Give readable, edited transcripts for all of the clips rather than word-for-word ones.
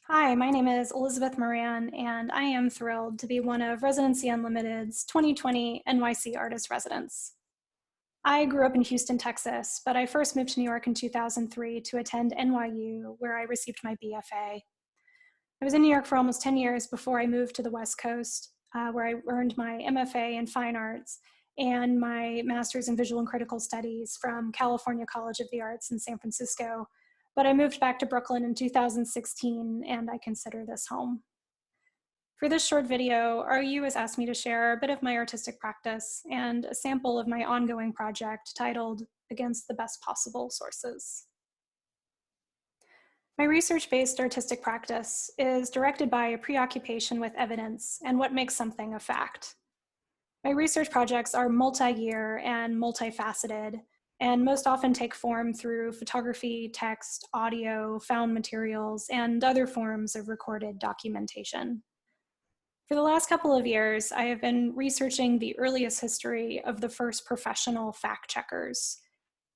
Hi, my name is Elizabeth Moran, and I am thrilled to be one of Residency Unlimited's 2020 NYC Artist Residents. I grew up in Houston, Texas, but I first moved to New York in 2003 to attend NYU, where I received my BFA. I was in New York for almost 10 years before I moved to the West Coast, where I earned my MFA in Fine Arts and my Master's in Visual and Critical Studies from California College of the Arts in San Francisco. But I moved back to Brooklyn in 2016, and I consider this home. For this short video, RU has asked me to share a bit of my artistic practice and a sample of my ongoing project titled Against the Best Possible Sources. My research-based artistic practice is directed by a preoccupation with evidence and what makes something a fact. My research projects are multi-year and multifaceted, and most often take form through photography, text, audio, found materials, and other forms of recorded documentation. For the last couple of years, I have been researching the earliest history of the first professional fact-checkers,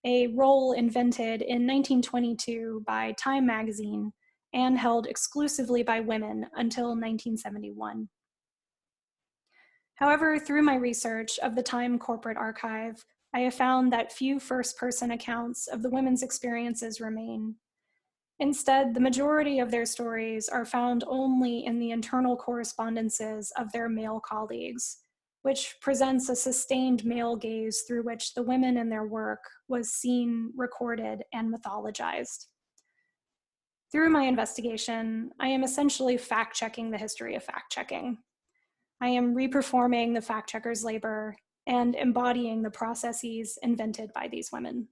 a role invented in 1922 by Time magazine and held exclusively by women until 1971. However, through my research of the Time corporate archive, I have found that few first-person accounts of the women's experiences remain. Instead, the majority of their stories are found only in the internal correspondences of their male colleagues, which presents a sustained male gaze through which the women in their work was seen, recorded, and mythologized. Through my investigation, I am essentially fact-checking the history of fact-checking. I am reperforming the fact-checker's labor and embodying the processes invented by these women.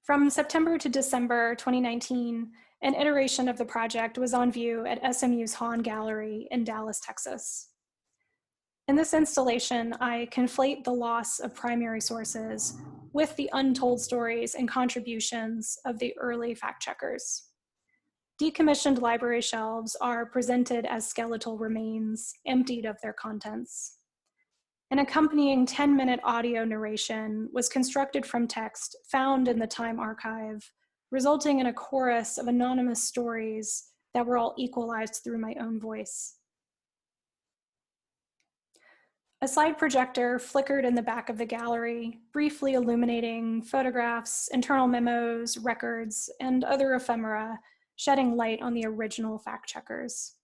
From September to December 2019, an iteration of the project was on view at SMU's Hahn Gallery in Dallas, Texas. In this installation, I conflate the loss of primary sources with the untold stories and contributions of the early fact-checkers. Decommissioned library shelves are presented as skeletal remains, emptied of their contents. An accompanying 10-minute audio narration was constructed from text found in the Time archive, resulting in a chorus of anonymous stories that were all equalized through my own voice. A slide projector flickered in the back of the gallery, briefly illuminating photographs, internal memos, records, and other ephemera, shedding light on the original fact-checkers.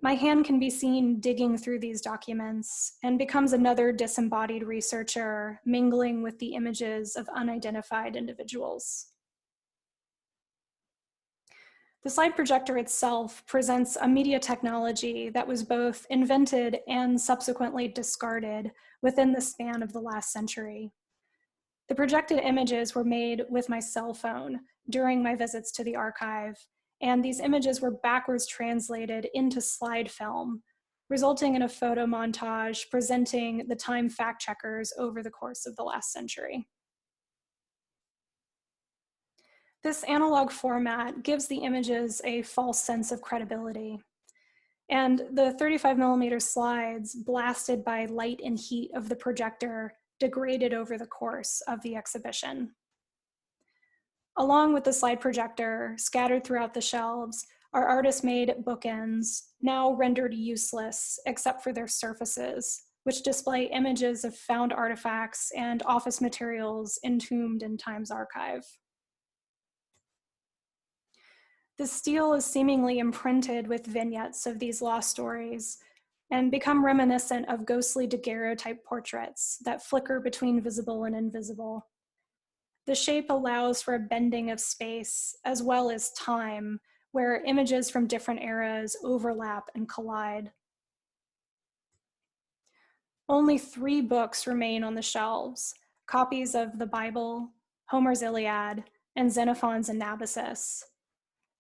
My hand can be seen digging through these documents and becomes another disembodied researcher, mingling with the images of unidentified individuals. The slide projector itself presents a media technology that was both invented and subsequently discarded within the span of the last century. The projected images were made with my cell phone during my visits to the archive, and these images were backwards translated into slide film, resulting in a photo montage presenting the Time fact-checkers over the course of the last century. This analog format gives the images a false sense of credibility, and the 35mm slides, blasted by light and heat of the projector, degraded over the course of the exhibition. Along with the slide projector, scattered throughout the shelves, are artist-made bookends, now rendered useless except for their surfaces, which display images of found artifacts and office materials entombed in Time's archive. The steel is seemingly imprinted with vignettes of these lost stories and become reminiscent of ghostly daguerreotype portraits that flicker between visible and invisible. The shape allows for a bending of space as well as time, where images from different eras overlap and collide. Only 3 books remain on the shelves, copies of the Bible, Homer's Iliad, and Xenophon's Anabasis.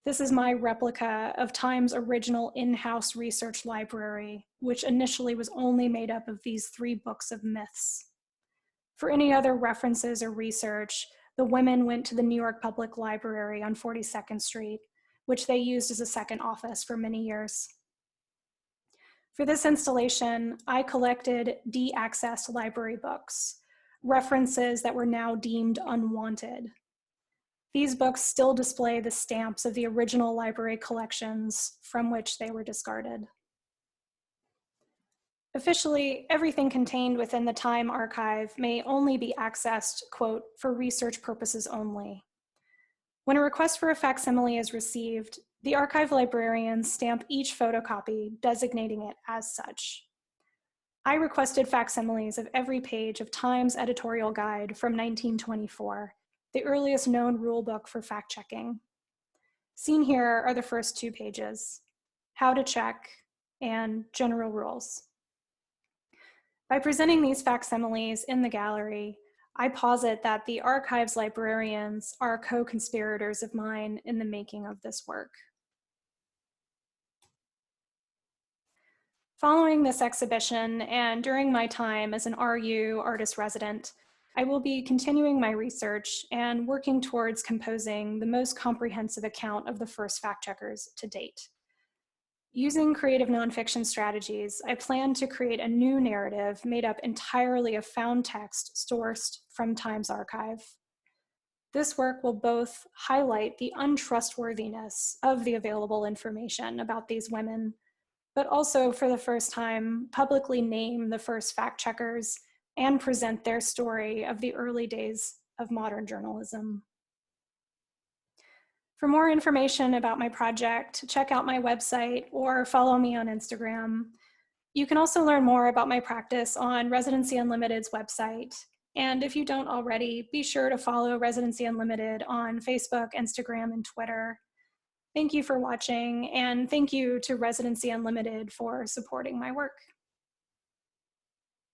This is my replica of Time's original in-house research library, which initially was only made up of these 3 books of myths. For any other references or research, the women went to the New York Public Library on 42nd Street, which they used as a second office for many years. For this installation, I collected de-accessed library books, references that were now deemed unwanted. These books still display the stamps of the original library collections from which they were discarded. Officially, everything contained within the Time archive may only be accessed, quote, for research purposes only. When a request for a facsimile is received, the archive librarians stamp each photocopy, designating it as such. I requested facsimiles of every page of Time's editorial guide from 1924, the earliest known rule book for fact-checking. Seen here are the first 2 pages, How to Check and General Rules. By presenting these facsimiles in the gallery, I posit that the archive's librarians are co-conspirators of mine in the making of this work. Following this exhibition and during my time as an RU artist resident, I will be continuing my research and working towards composing the most comprehensive account of the first fact-checkers to date. Using creative nonfiction strategies, I plan to create a new narrative made up entirely of found text sourced from Time's archive. This work will both highlight the untrustworthiness of the available information about these women, but also for the first time, publicly name the first fact-checkers and present their story of the early days of modern journalism. For more information about my project, check out my website or follow me on Instagram. You can also learn more about my practice on Residency Unlimited's website. And if you don't already, be sure to follow Residency Unlimited on Facebook, Instagram, and Twitter. Thank you for watching, and thank you to Residency Unlimited for supporting my work.